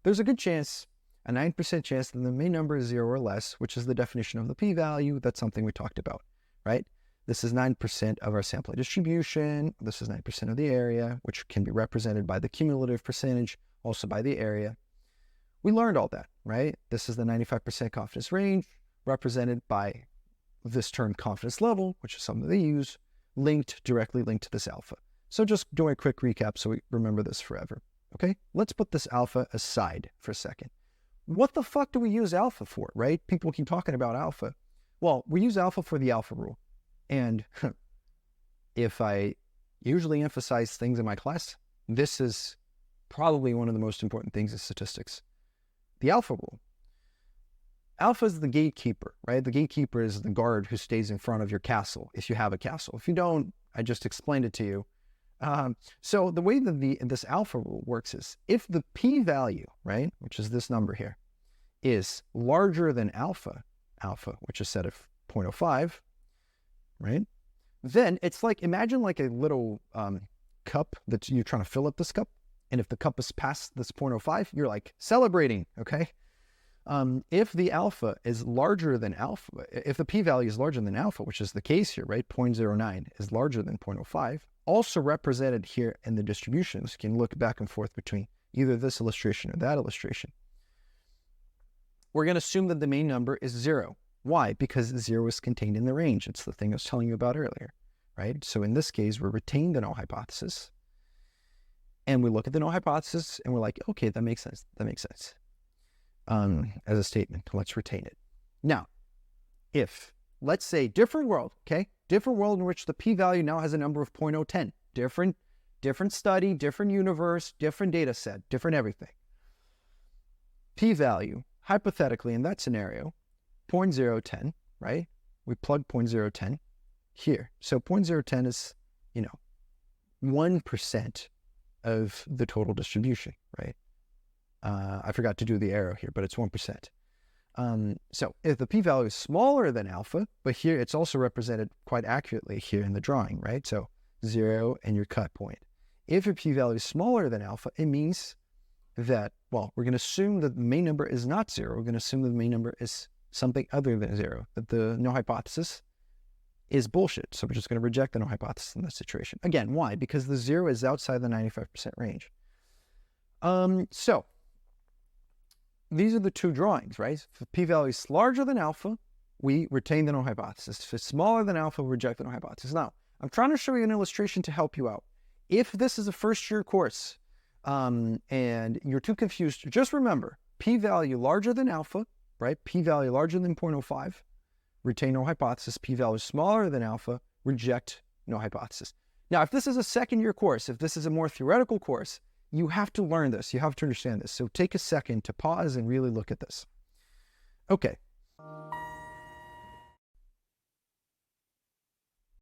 there's a good chance, a 9% chance that the main number is 0 or less, which is the definition of the p-value. That's something we talked about, right? This is 9% of our sampling distribution. This is 9% of the area, which can be represented by the cumulative percentage, also by the area. We learned all that, right? This is the 95% confidence range represented by this term confidence level, which is something they use, directly linked to this alpha. So just doing a quick recap so we remember this forever, okay? Let's put this alpha aside for a second. What the fuck do we use alpha for, right? People keep talking about alpha. Well, we use alpha for the alpha rule. And if I usually emphasize things in my class, this is probably one of the most important things in statistics. The alpha rule. Alpha is the gatekeeper, right? The gatekeeper is the guard who stays in front of your castle, if you have a castle. If you don't, I just explained it to you. So the way that this alpha rule works is if the p-value, right, which is this number here, is larger than alpha, which is set of 0.05, right, then it's like, imagine like a little cup that you're trying to fill up this cup. And if the cup is past this 0.05, you're like celebrating, okay? If the alpha is larger than alpha, if the p-value is larger than alpha, which is the case here, right, 0.09 is larger than 0.05, also represented here in the distributions, you can look back and forth between either this illustration or that illustration. We're going to assume that the main number is 0. Why? Because 0 is contained in the range. It's the thing I was telling you about earlier, right? So in this case, we retain the null hypothesis. And we look at the null hypothesis and we're like, okay, that makes sense. That makes sense. As a statement, let's retain it. Now, if, let's say, different world, okay? Different world in which the p-value now has a number of 0.010. Different study, different universe, different data set, different everything. P-value, hypothetically in that scenario, 0.010, right? We plug 0.010 here. So 0.010 is, 1% of the total distribution, right? I forgot to do the arrow here, but it's 1%. So if the p-value is smaller than alpha, but here it's also represented quite accurately here in the drawing, right? So 0 and your cut point. If your p-value is smaller than alpha, it means that, well, we're going to assume that the main number is not 0. We're going to assume that the main number is something other than 0, that the null hypothesis is bullshit. So we're just going to reject the null hypothesis in this situation. Again, why? Because the 0 is outside the 95% range. So these are the two drawings, right? If the p-value is larger than alpha, we retain the null hypothesis. If it's smaller than alpha, we reject the null hypothesis. Now, I'm trying to show you an illustration to help you out. If this is a first-year course and you're too confused, just remember, p-value larger than alpha, right? P-value larger than 0.05, retain null hypothesis. P-value smaller than alpha, reject null hypothesis. Now, if this is a second-year course, if this is a more theoretical course, you have to learn this. You have to understand this. So take a second to pause and really look at this. Okay.